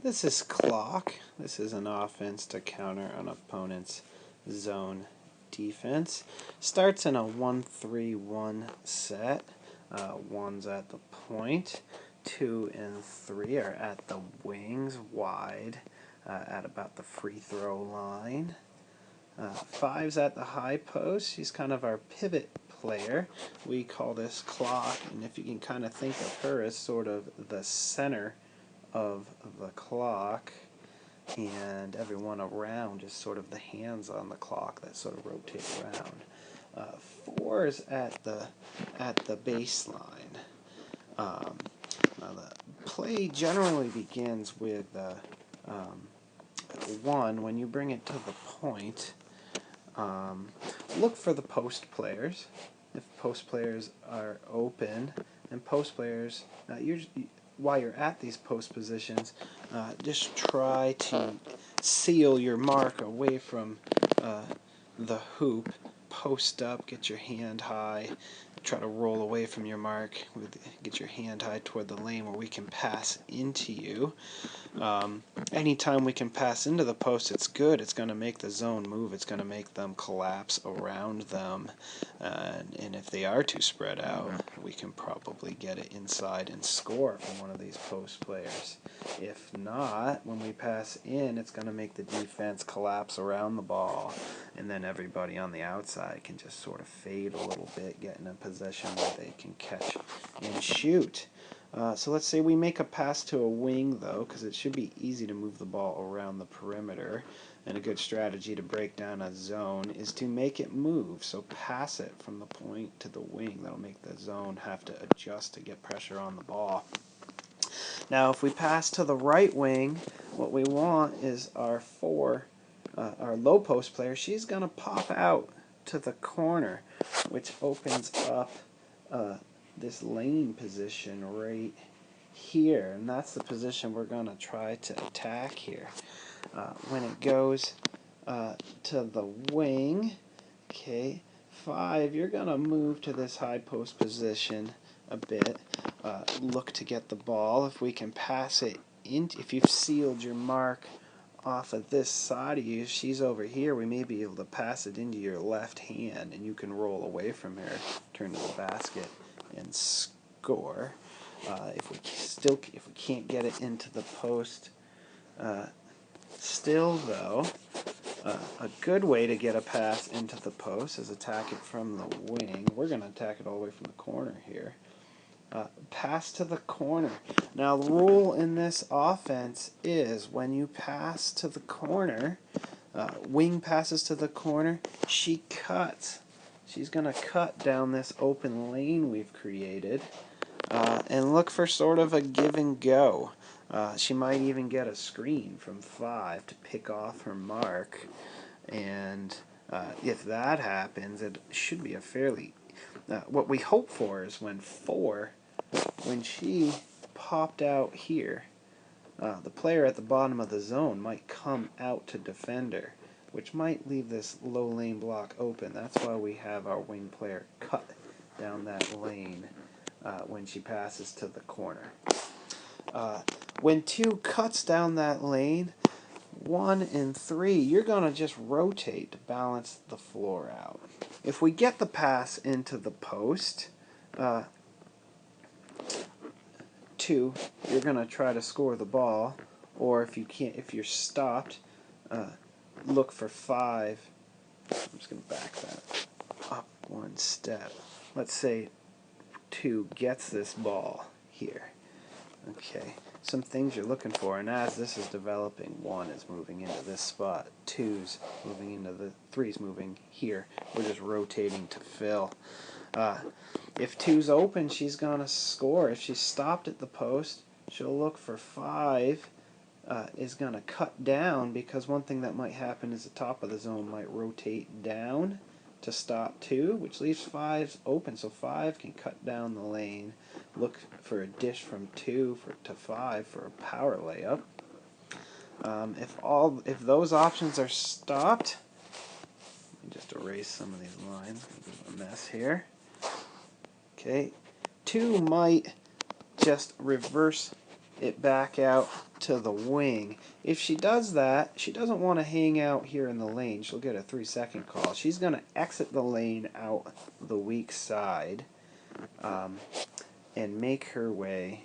This is clock. This is an offense to counter an opponent's zone defense. Starts in a 1-3-1 set. One's at the point. 2 and 3 are at the wings, wide, at about the free throw line. 5's at the high post. She's kind of our pivot player. We call this clock, and if you can kind of think of her as sort of the center of the clock, and everyone around is sort of the hands on the clock that sort of rotate around. 4 is at the baseline. Now the play generally begins with 1. When you bring it to the point, look for the post players. If post players are open, and post players, while you're at these post positions, just try to seal your mark away from the hoop. Post up, get your hand high, try to roll away from your mark, get your hand high toward the lane where we can pass into you. Anytime we can pass into the post, it's good. It's going to make the zone move. It's going to make them collapse around them. And if they are too spread out, we can probably get it inside and score from one of these post players. If not, when we pass in, it's going to make the defense collapse around the ball. And then everybody on the outside can just sort of fade a little bit, get in a position where they can catch and shoot. So let's say we make a pass to a wing, though, because it should be easy to move the ball around the perimeter. And a good strategy to break down a zone is to make it move. So pass it from the point to the wing. That'll make the zone have to adjust to get pressure on the ball. Now, if we pass to the right wing, what we want is our 4, our low post player. She's going to pop out to the corner, which opens up this lane position right here, and that's the position we're going to try to attack here. When it goes to the wing, okay, 5, you're going to move to this high post position a bit. Look to get the ball. If we can pass it in, if you've sealed your mark off of this side of you, she's over here, we may be able to pass it into your left hand, and you can roll away from her, turn to the basket, and score. If we can't get it into the post, still though, a good way to get a pass into the post is attack it from the wing. We're going to attack it all the way from the corner here. Pass to the corner. Now the rule in this offense is when you pass to the corner, wing passes to the corner, she cuts. She's going to cut down this open lane we've created and look for sort of a give and go. She might even get a screen from 5 to pick off her mark, and if that happens, it should be a fairly... what we hope for is when 4, when she popped out here, the player at the bottom of the zone might come out to defend her, which might leave this low lane block open. That's why we have our wing player cut down that lane when she passes to the corner. When 2 cuts down that lane, 1 and 3, you're going to just rotate to balance the floor out. If we get the pass into the post, 2, you're going to try to score the ball, or if you can't, if you're stopped, look for 5. I'm just going to back that up one step. Let's say 2 gets this ball here. Okay, some things you're looking for, and as this is developing, 1 is moving into this spot, 2's moving into the 3's moving here. We're just rotating to fill. If 2's open, she's gonna score. If she's stopped at the post, she'll look for 5. Is gonna cut down, because one thing that might happen is the top of the zone might rotate down to stop 2, which leaves 5 open, so 5 can cut down the lane, look for a dish from 2 to 5 for a power layup. If those options are stopped, let me just erase some of these lines, a mess here. Okay, 2 might just reverse it back out to the wing. If she does that, she doesn't want to hang out here in the lane. She'll get a 3-second call. She's going to exit the lane out the weak side and make her way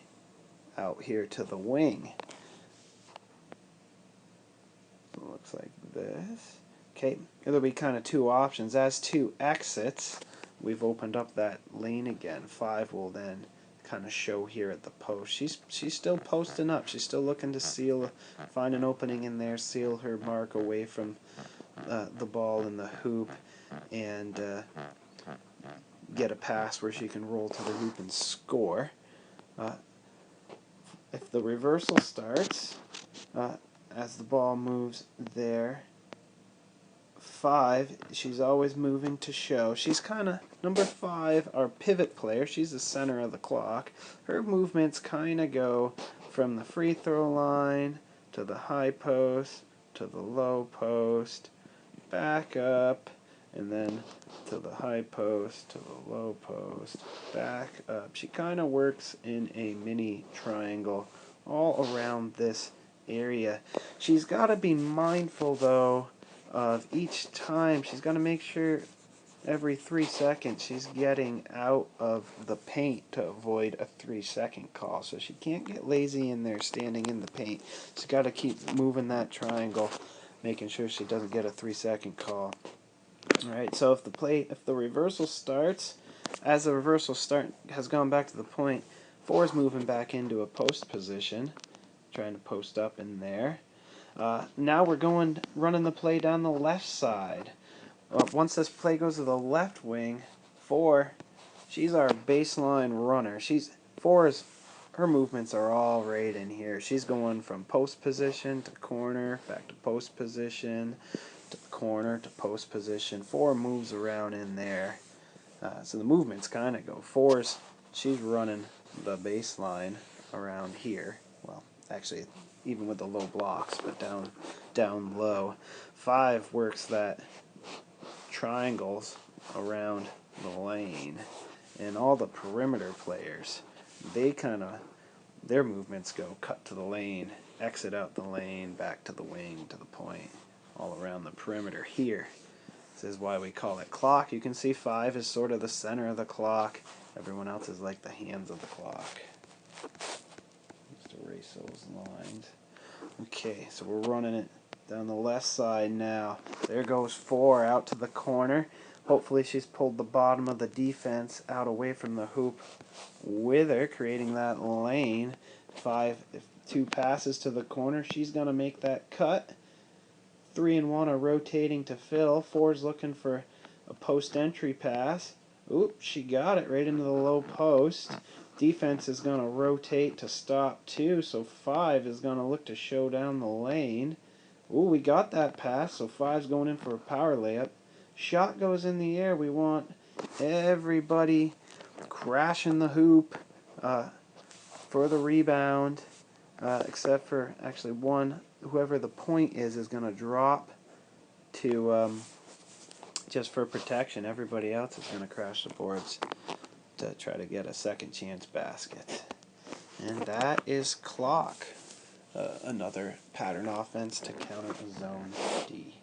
out here to the wing. Looks like this. Okay, there'll be kind of two options. As two exits, we've opened up that lane again. 5 will then kind of show here at the post. She's still posting up. She's still looking to seal, find an opening in there, seal her mark away from the ball in the hoop, and get a pass where she can roll to the hoop and score. If the reversal starts, as the ball moves there, 5, she's always moving to show. She's kind of, number 5, our pivot player, she's the center of the clock. Her movements kind of go from the free throw line to the high post to the low post, back up, and then to the high post, to the low post, back up. She kind of works in a mini triangle all around this area. She's got to be mindful, though, of each time. She's got to make sure every 3 seconds she's getting out of the paint to avoid a 3-second call. So she can't get lazy in there standing in the paint. She's got to keep moving that triangle, making sure she doesn't get a 3-second call. Alright, so if the reversal starts, as the reversal has gone back to the point, 4 is moving back into a post position, trying to post up in there. Now we're running the play down the left side. Once this play goes to the left wing, 4, she's our baseline runner. 4 is, her movements are all right in here. She's going from post position to corner, back to post position, to corner, to post position. 4 moves around in there. So the movements kind of go. 4's, she's running the baseline around here. Well, actually, even with the low blocks, but down low. 5 works that triangles around the lane, and all the perimeter players, their movements go cut to the lane, exit out the lane, back to the wing, to the point, all around the perimeter here. This is why we call it clock. You can see 5 is sort of the center of the clock. Everyone else is like the hands of the clock. Just erase those lines. Okay, so we're running it down the left side now. There goes 4 out to the corner. Hopefully she's pulled the bottom of the defense out away from the hoop with her, creating that lane. 5, if 2 passes to the corner, she's going to make that cut. 3 and 1 are rotating to fill. 4's looking for a post entry pass. Oop, she got it right into the low post. Defense is going to rotate to stop 2, so 5 is going to look to show down the lane. Ooh, we got that pass, so 5's going in for a power layup. Shot goes in the air. We want everybody crashing the hoop for the rebound, except for actually one. Whoever the point is going to drop to just for protection. Everybody else is going to crash the boards to try to get a second chance basket. And that is clock. Another pattern offense to counter a zone D.